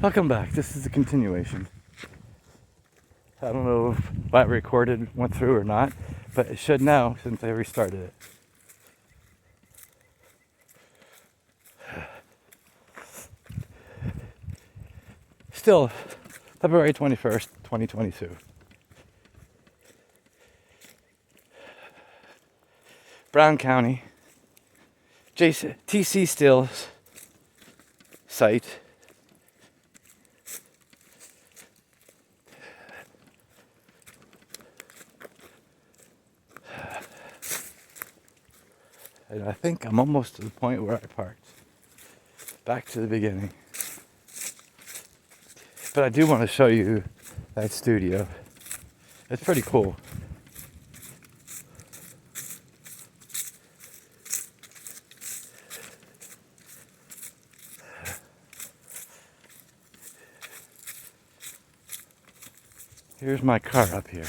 Welcome back. This is a continuation. I don't know if what I recorded went through or not, but it should now since I restarted it. Still, February 21st, 2022. Brown County, TC Steel's site. And I think I'm almost to the point where I parked. Back to the beginning. But I do want to show you that studio. It's pretty cool. Here's my car up here.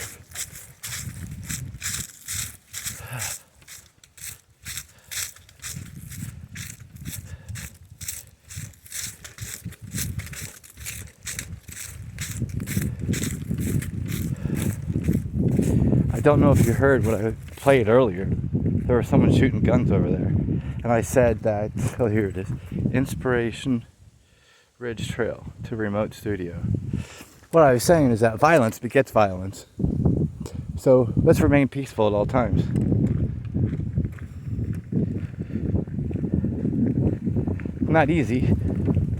I don't know if you heard what I played earlier. There was someone shooting guns over there. And I said that, oh, here it is. Inspiration Ridge Trail to remote studio. What I was saying is that violence begets violence. So let's remain peaceful at all times. Not easy.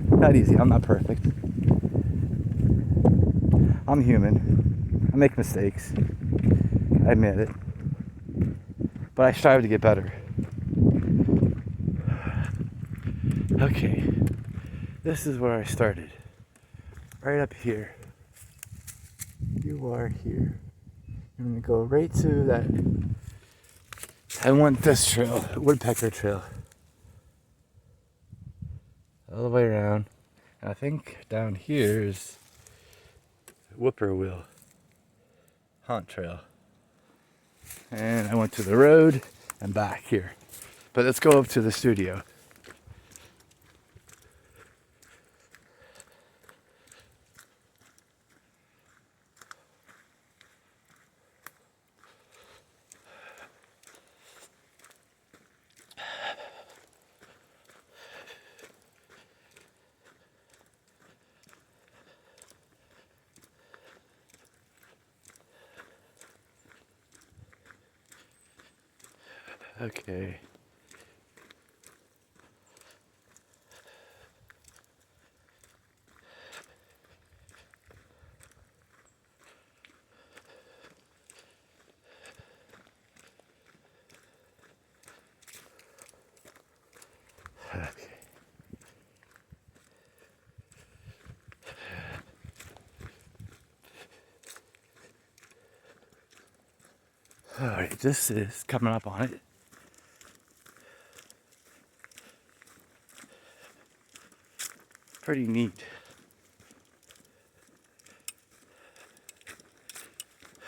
Not easy. I'm not perfect. I'm human. I make mistakes. I admit it. But I strive to get better. Okay. This is where I started. Right up here. You are here. I'm gonna go right to that. I want this trail, Woodpecker Trail. All the way around. And I think down here is Whippoorwill Haunt Trail. And I went to the road and back here. But let's go up to the studio. Okay. Okay. All right, this is coming up on it. Pretty neat.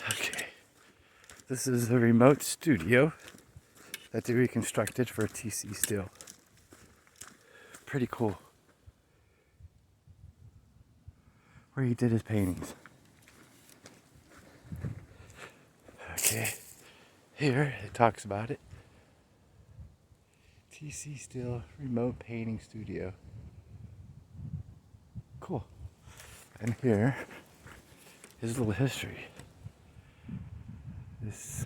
Okay. This is a remote studio that they reconstructed for TC Steel. Pretty cool. Where he did his paintings. Okay. Here it talks about it. TC Steel Remote Painting Studio. Cool. And here is a little history. This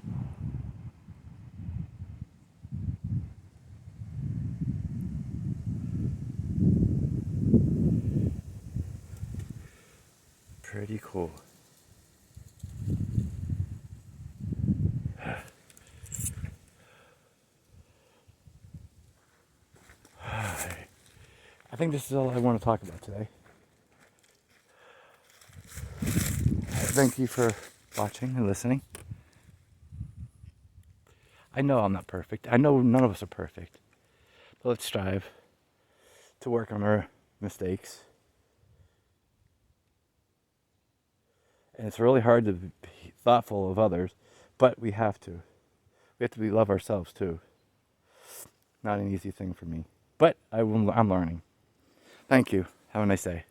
pretty cool. I think this is all I want to talk about today. Thank you for watching and listening. I know I'm not perfect. I know none of us are perfect. But let's strive to work on our mistakes. And it's really hard to be thoughtful of others, but we have to. We have to love ourselves too. Not an easy thing for me, but I'm learning. Thank you. Have a nice day.